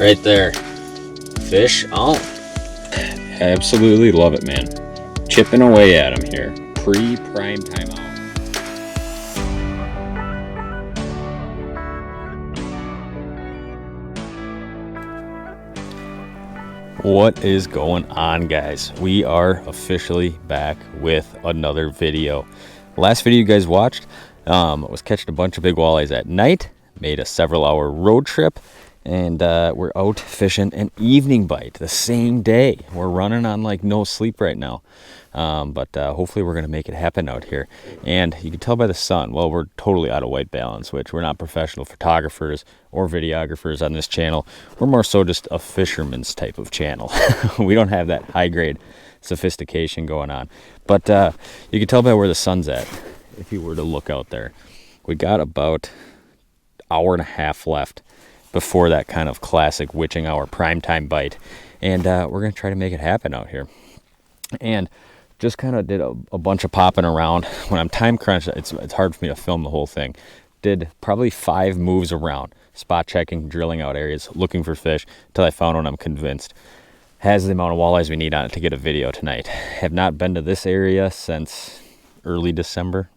Right there. Fish on. Absolutely love it, man. Chipping away at him here. Pre-prime time out. What is going on, guys? We are officially back with another video. Last video you guys watched was catching a bunch of big walleyes at night. Made a several-hour road trip, and we're out fishing an evening bite the same day. We're running on like no sleep right now, but hopefully we're gonna make it happen out here. And you can tell by the sun, well, we're totally out of white balance, which we're not professional photographers or videographers on this channel. We're more so just a fisherman's type of channel. We don't have that high grade sophistication going on, but you can tell by where the sun's at if you were to look out there. We got about hour and a half left before that kind of classic witching hour primetime bite, and we're gonna try to make it happen out here. And just kind of did a bunch of popping around. When I'm time crunched, it's hard for me to film the whole thing. Did probably 5 moves around, spot checking, drilling out areas, looking for fish, until I found one I'm convinced has the amount of walleyes we need on it to get a video tonight. Have not been to this area since early December,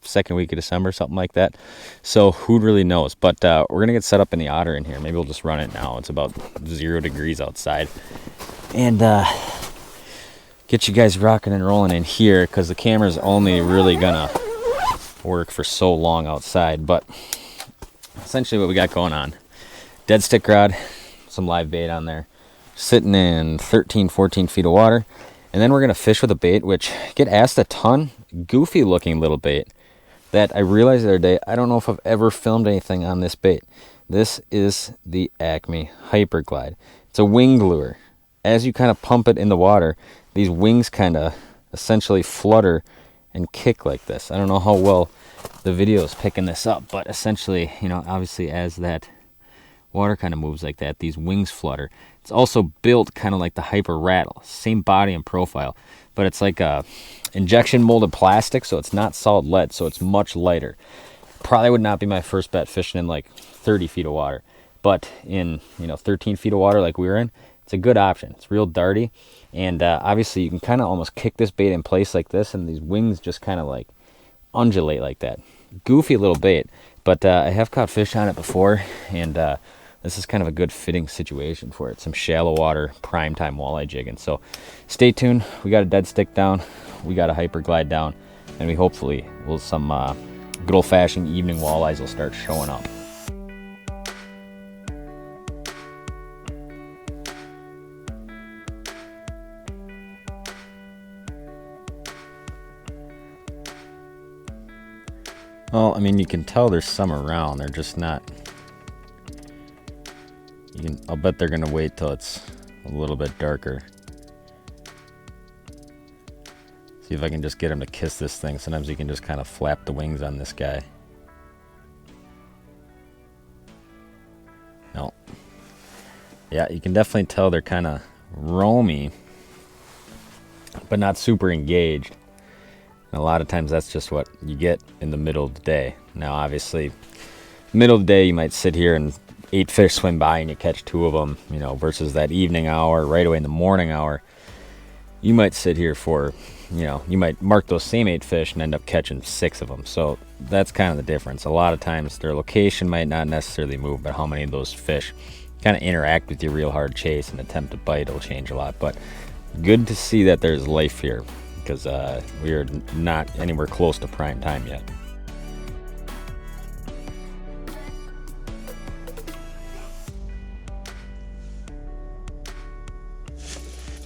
second week of December, something like that. So who really knows? But we're gonna get set up in the otter in here. Maybe we'll just run it now. It's about 0 degrees outside, and get you guys rocking and rolling in here, because the camera's only really gonna work for so long outside. But essentially what we got going on: dead stick rod, some live bait on there, sitting in 13-14 feet of water. And then we're gonna fish with a bait which I get asked a ton, goofy looking little bait that I realized the other day, I don't know if I've ever filmed anything on this bait. This is the Acme Hyperglide. It's a wing lure. As you kind of pump it in the water, these wings kind of essentially flutter and kick like this. I don't know how well the video is picking this up, but essentially, you know, obviously as that water kind of moves like that, these wings flutter. It's also built kind of like the Hyper Rattle, same body and profile, but it's like a injection molded plastic, so it's not solid lead, so it's much lighter. Probably would not be my first bet fishing in like 30 feet of water, but in, you know, 13 feet of water like we were in, it's a good option. It's real darty, and obviously you can kind of almost kick this bait in place like this, and these wings just kind of like undulate like that. Goofy little bait, but I have caught fish on it before, and this is kind of a good fitting situation for it. Some shallow water prime time walleye jigging. So stay tuned. We got a dead stick down, we got a Hyperglide down, and we hopefully will some good old fashioned evening walleyes will start showing up. Well, I mean, you can tell there's some around. They're just not. I'll bet they're gonna wait till it's a little bit darker. See if I can just get him to kiss this thing. Sometimes you can just kind of flap the wings on this guy. No. Yeah, you can definitely tell they're kind of roamy, but not super engaged. And a lot of times that's just what you get in the middle of the day. Now, obviously, middle of the day, you might sit here and 8 fish swim by and you catch 2 of them, you know, versus that evening hour, right away in the morning hour, you might sit here for, you know, you might mark those same 8 fish and end up catching 6 of them. So that's kind of the difference. A lot of times their location might not necessarily move, but how many of those fish kind of interact with your real hard chase and attempt to bite will change a lot. But good to see that there's life here, because we are not anywhere close to prime time yet.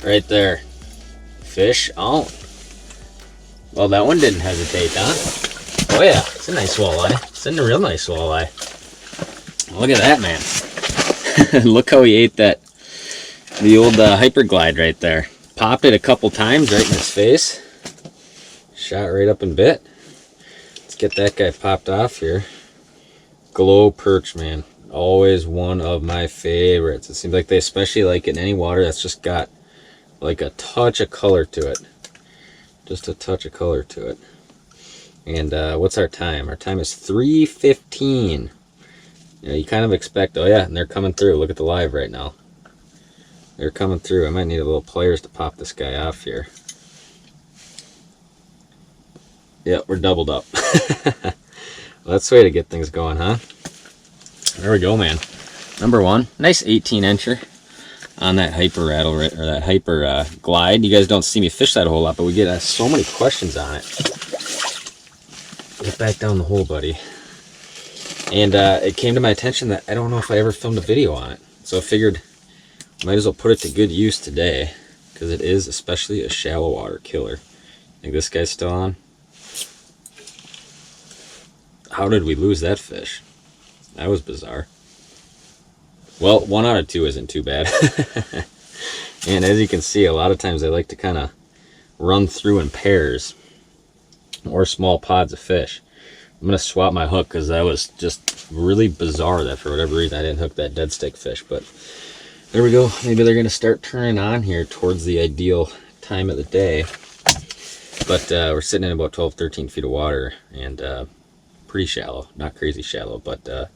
Right there. Fish on. Well, that one didn't hesitate, huh? Oh yeah, it's a nice walleye. It's a real nice walleye. Look at that, man. Look how he ate that, the old Hyperglide right there. Popped it a couple times right in his face. Shot right up and bit. Let's get that guy popped off here. Glow perch, man. Always one of my favorites. It seems like they especially like it in any water that's just got like a touch of color to it. Just a touch of color to it. And what's our time? Our time is 3:15. You know, you kind of expect, oh yeah, and they're coming through. Look at the live right now. They're coming through. I might need a little pliers to pop this guy off here. Yeah, we're doubled up. Well, that's the way to get things going, huh? There we go, man. Number one, nice 18-incher on that hyper rattle, or that hyper glide. You guys don't see me fish that a whole lot, but we get so many questions on it. Get back down the hole, buddy. And it came to my attention that I don't know if I ever filmed a video on it, so I figured I might as well put it to good use today, because it is especially a shallow water killer. Think this guy's still on? How did we lose that fish? That was bizarre. Well, 1 out of 2 isn't too bad. And as you can see, a lot of times I like to kind of run through in pairs or small pods of fish. I'm going to swap my hook because that was just really bizarre that for whatever reason I didn't hook that dead stick fish. But there we go. Maybe they're going to start turning on here towards the ideal time of the day. But we're sitting in about 12, 13 feet of water, and pretty shallow. Not crazy shallow, but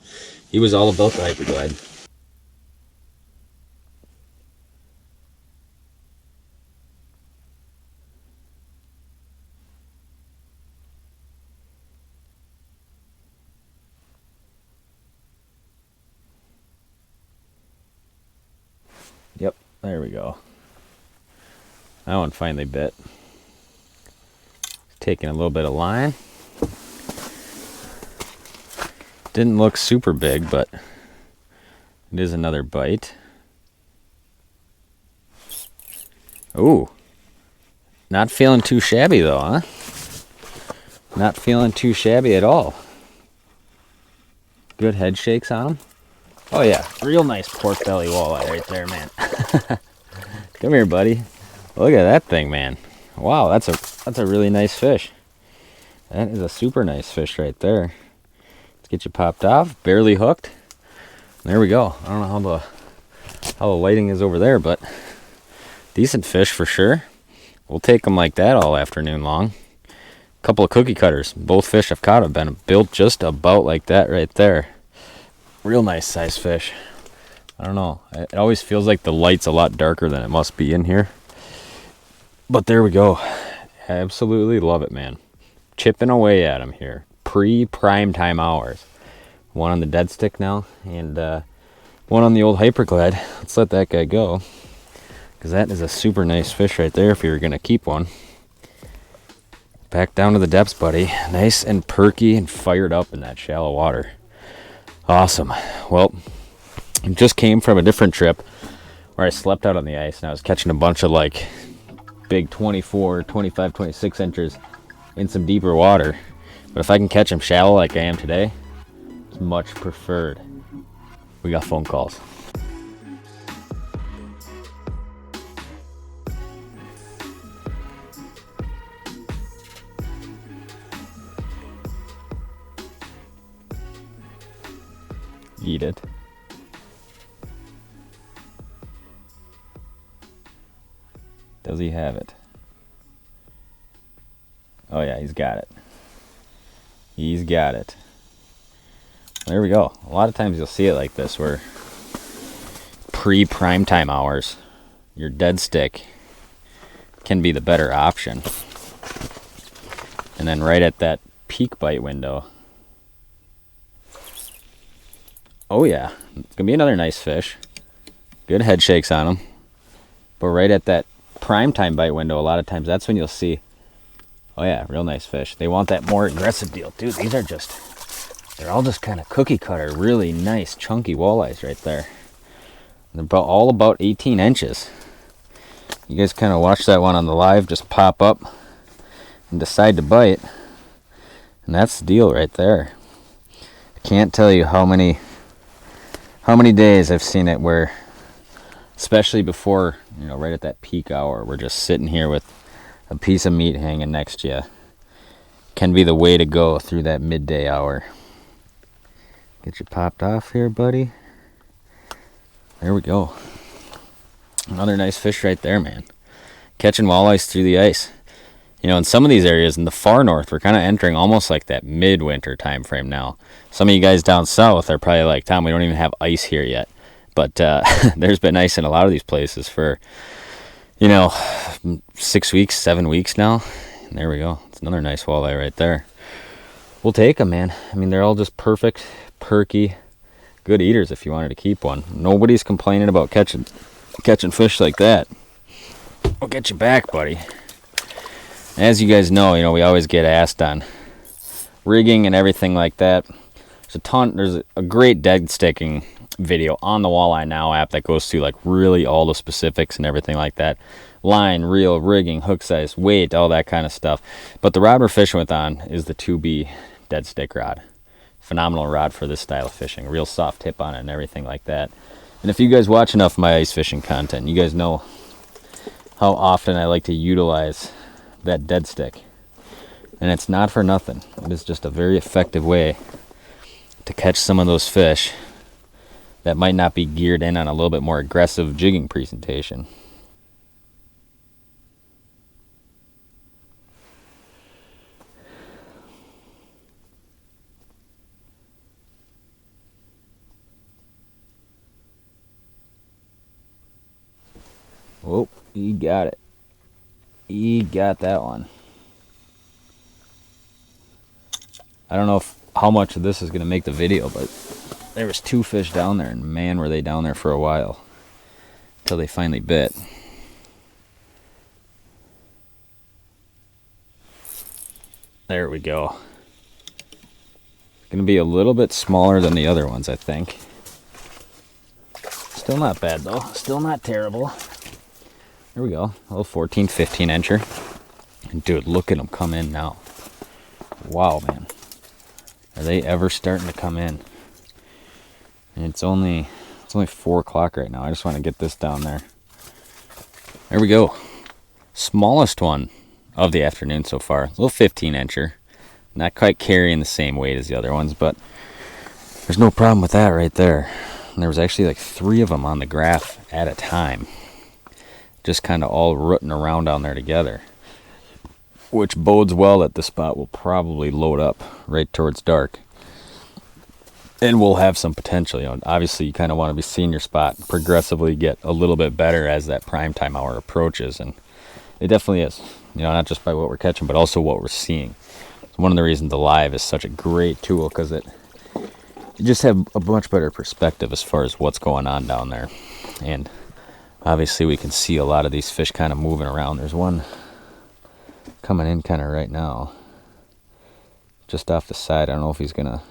he was all about the Hyperglide. Yep, there we go. That one finally bit. Taking a little bit of line. Didn't look super big, but it is another bite. Ooh, not feeling too shabby though, huh? Not feeling too shabby at all. Good head shakes on him. Oh yeah, real nice pork belly walleye right there, man. Come here, buddy. Look at that thing, man. Wow, that's a really nice fish. That is a super nice fish right there. Let's get you popped off. Barely hooked. There we go. I don't know how the lighting is over there, but decent fish for sure. We'll take them like that all afternoon long. Couple of cookie cutters. Both fish I've caught have been built just about like that right there. Real nice size fish. I don't know. It always feels like the light's a lot darker than it must be in here. But there we go. Absolutely love it, man. Chipping away at him here. Pre-prime time hours. One on the dead stick now, and one on the old Hyperglide. Let's let that guy go, because that is a super nice fish right there if you're going to keep one. Back down to the depths, buddy. Nice and perky and fired up in that shallow water. Awesome. Well, I just came from a different trip where I slept out on the ice, and I was catching a bunch of like big 24, 25, 26 inches in some deeper water. But if I can catch them shallow like I am today, it's much preferred. We got phone calls. Eat it. Does he have it? Oh yeah, he's got it. He's got it. There we go. A lot of times you'll see it like this, where pre-prime time hours, your dead stick can be the better option. And then right at that peak bite window, oh yeah, it's gonna be another nice fish. Good head shakes on him. But right at that prime time bite window, a lot of times that's when you'll see, oh yeah, real nice fish. They want that more aggressive deal. Dude, these are just, they're all just kind of cookie cutter, really nice chunky walleyes right there. They're all about 18 inches. You guys kind of watch that one on the live just pop up and decide to bite. And that's the deal right there. I can't tell you how many days I've seen it where, especially before, you know, right at that peak hour, we're just sitting here with a piece of meat hanging next to you. Can be the way to go through that midday hour. Get you popped off here, buddy. There we go. Another nice fish right there, man. Catching walleyes through the ice. You know, in some of these areas in the far north, we're kind of entering almost like that midwinter time frame now. Some of you guys down south are probably like, Tom, we don't even have ice here yet. But there's been ice in a lot of these places for, you know, 6 weeks, 7 weeks now. And there we go. It's another nice walleye right there. We'll take them, man. I mean, they're all just perfect, perky, good eaters if you wanted to keep one. Nobody's complaining about catching fish like that. I'll get you back, buddy. As you guys know, we always get asked on rigging and everything like that. There's a great dead sticking video on the Walleye Now app that goes through like really all the specifics and everything like that. Line, reel, rigging, hook size, weight, all that kind of stuff. But the rod we're fishing with on is the 2B dead stick rod. Phenomenal rod for this style of fishing. Real soft tip on it and everything like that. And if you guys watch enough of my ice fishing content, you guys know how often I like to utilize that dead stick. And it's not for nothing. It is just a very effective way to catch some of those fish that might not be geared in on a little bit more aggressive jigging presentation. Oh, he got it. He got that one. I don't know how much of this is going to make the video, but there was 2 fish down there, and man, were they down there for a while until they finally bit. There we go. Going to be a little bit smaller than the other ones, I think. Still not bad, though. Still not terrible. There we go. A little 14, 15 incher. And dude, look at them come in now. Wow, man. Are they ever starting to come in? And it's only 4 o'clock right now. I just want to get this down there. There we go. Smallest one of the afternoon so far. A little 15 incher. Not quite carrying the same weight as the other ones, but there's no problem with that right there. And there was actually like 3 of them on the graph at a time. Just kind of all rooting around down there together. Which bodes well that the spot will probably load up right towards dark. And we'll have some potential. Obviously you kind of want to be seeing your spot progressively get a little bit better as that prime time hour approaches. And it definitely is. Not just by what we're catching, but also what we're seeing. It's one of the reasons the live is such a great tool, because you just have a much better perspective as far as what's going on down there. And obviously we can see a lot of these fish kind of moving around. There's one coming in kind of right now, just off the side. I don't know if he's gonna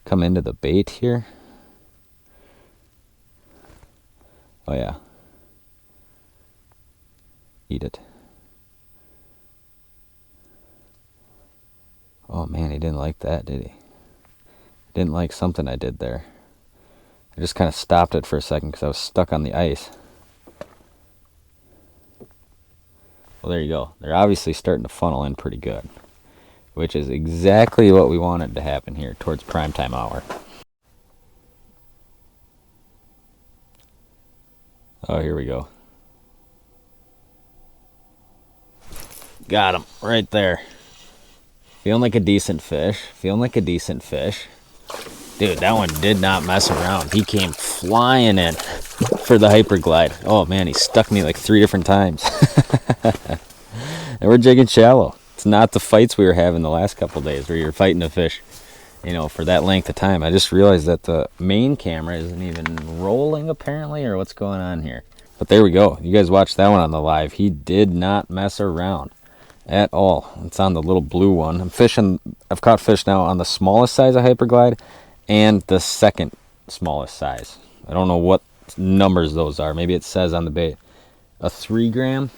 come into the bait here. Oh yeah, eat it. Oh man, he didn't like that, did he? Didn't like something I did there. I just kind of stopped it for a second because I was stuck on the ice. Well, there you go. They're obviously starting to funnel in pretty good, which is exactly what we wanted to happen here towards prime time hour. Oh, here we go. Got him right there. Feeling like a decent fish. Feeling like a decent fish. Dude, that one did not mess around. He came flying in for the Hyperglide. Oh man, he stuck me like 3 different times. And we're jigging shallow. It's not the fights we were having the last couple days where you're fighting a fish, for that length of time. I just realized that the main camera isn't even rolling apparently, or what's going on here. But there we go. You guys watched that one on the live. He did not mess around at all. It's on the little blue one. I've caught fish now on the smallest size of Hyperglide and the second smallest size. I don't know what numbers those are. Maybe it says on the bait. A 3 gram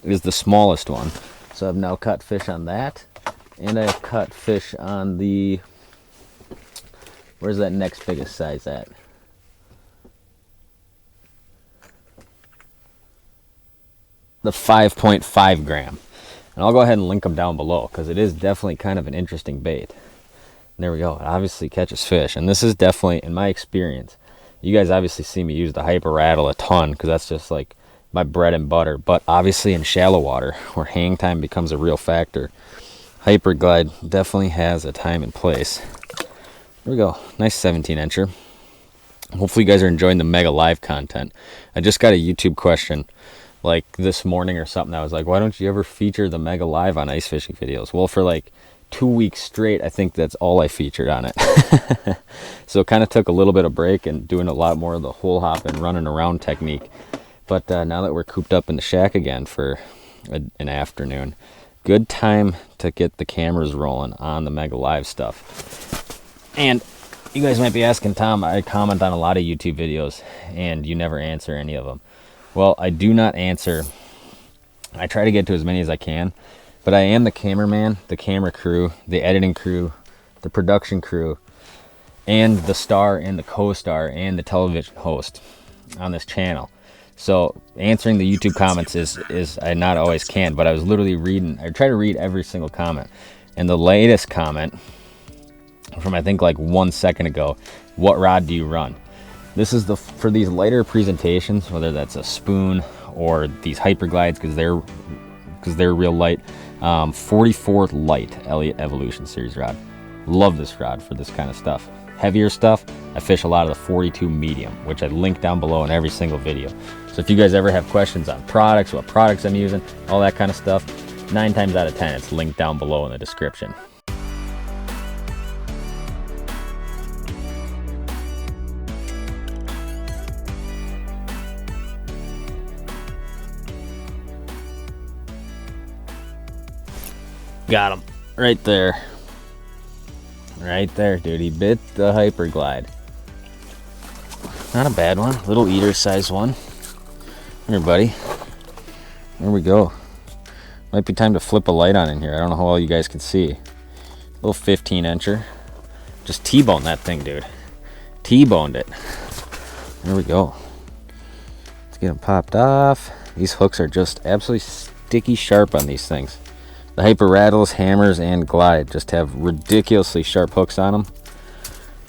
is the smallest one. So I've now caught fish on that. And I've caught fish on the... Where's that next biggest size at? The 5.5 gram. And I'll go ahead and link them down below, because it is definitely kind of an interesting bait. And there we go. It obviously catches fish. And this is definitely, in my experience, you guys obviously see me use the Hyper Rattle a ton, because that's just like my bread and butter. But obviously in shallow water, where hang time becomes a real factor, Hyperglide definitely has a time and place. There we go. Nice 17-incher. Hopefully you guys are enjoying the Mega Live content. I just got a YouTube question like this morning or something. I was like, why don't you ever feature the Mega Live on ice fishing videos? Well, for like 2 weeks straight, I think that's all I featured on it. So it kind of took a little bit of break and doing a lot more of the hole hop and running around technique. But now that we're cooped up in the shack again for an afternoon, good time to get the cameras rolling on the Mega Live stuff. And you guys might be asking, Tom, I comment on a lot of YouTube videos and you never answer any of them. Well, I do not answer. I try to get to as many as I can, but I am the cameraman, the camera crew, the editing crew, the production crew, and the star and the co-star and the television host on this channel. So answering the YouTube comments is I not always can, but I was literally reading. I try to read every single comment. And the latest comment from I think like 1 second ago, what rod do you run? This is for these lighter presentations, whether that's a spoon or these Hyperglides because they're real light. 44 light Elliott Evolution Series rod. Love this rod for this kind of stuff. Heavier stuff, I fish a lot of the 42 medium, which I link down below in every single video. So if you guys ever have questions on products, what products I'm using, all that kind of stuff, 9 times out of 10, it's linked down below in the description. Got him right there. Right there, dude. He bit the Hyperglide. Not a bad one. Little eater size one. Here, buddy. There we go. Might be time to flip a light on in here. I don't know how well you guys can see. Little 15-incher. Just T-boned that thing, dude. T-boned it. There we go. Let's get them popped off. These hooks are just absolutely sticky sharp on these things. The Hyper Rattles, Hammers, and Glide just have ridiculously sharp hooks on them.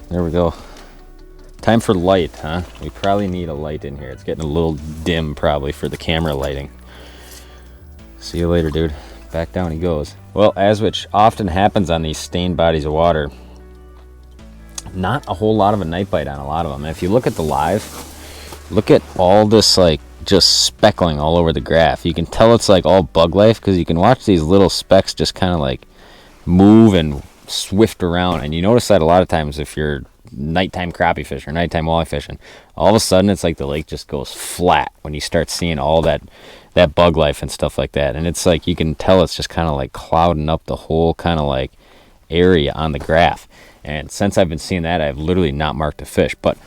There we go. Time for light, huh? We probably need a light in here. It's getting a little dim probably for the camera lighting. See you later, dude. Back down he goes. Well, as which often happens on these stained bodies of water, not a whole lot of a night bite on a lot of them. And if you look at the live, look at all this like just speckling all over the graph. You can tell it's like all bug life because you can watch these little specks just kind of like move and swift around. And you notice that a lot of times if you're nighttime crappie fishing or nighttime walleye fishing, all of a sudden it's like the lake just goes flat when you start seeing all that bug life and stuff like that. And it's like you can tell it's just kind of like clouding up the whole kind of like area on the graph. And since I've been seeing that, I've literally not marked a fish. But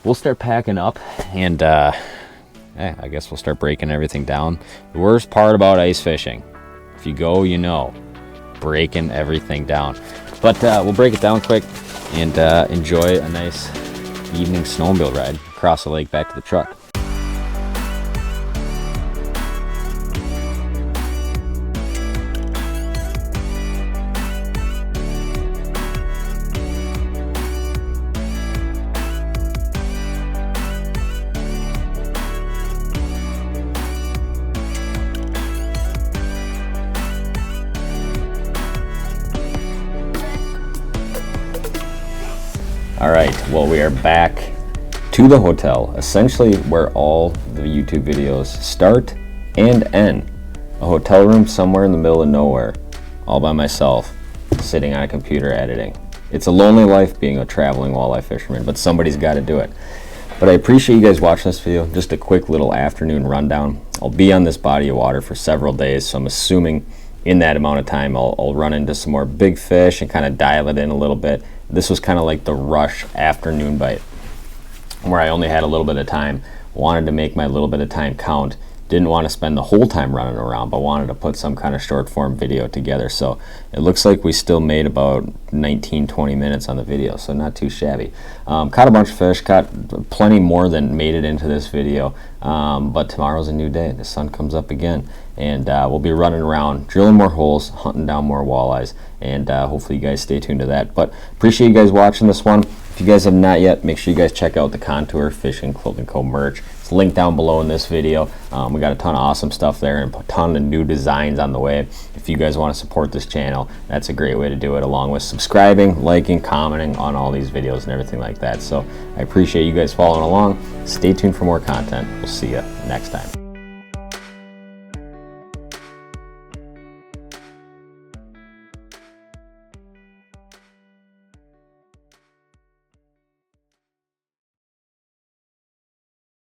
we'll start packing up and I guess we'll start breaking everything down. The worst part about ice fishing, if you go, you know, breaking everything down. But we'll break it down quick and enjoy a nice evening snowmobile ride across the lake back to the truck. All right, well, we are back to the hotel, essentially where all the YouTube videos start and end. A hotel room somewhere in the middle of nowhere, all by myself, sitting on a computer editing. It's a lonely life being a traveling walleye fisherman, but somebody's got to do it. But I appreciate you guys watching this video. Just a quick little afternoon rundown. I'll be on this body of water for several days, so I'm assuming in that amount of time I'll run into some more big fish and kind of dial it in a little bit. This was kind of like the rush afternoon bite where I only had a little bit of time, wanted to make my little bit of time count, didn't want to spend the whole time running around, but wanted to put some kind of short form video together. So it looks like we still made about 19-20 minutes on the video, so not too shabby. Caught a bunch of fish, caught plenty more than made it into this video, but tomorrow's a new day. The sun comes up again, and we'll be running around, drilling more holes, hunting down more walleyes, and hopefully you guys stay tuned to that. But appreciate you guys watching this one. If you guys have not yet, make sure you guys check out the Contour Fishing Clothing Co. merch. It's linked down below in this video. We got a ton of awesome stuff there and a ton of new designs on the way. If you guys want to support this channel, that's a great way to do it, along with subscribing, liking, commenting on all these videos and everything like that. So I appreciate you guys following along. Stay tuned for more content. We'll see you next time.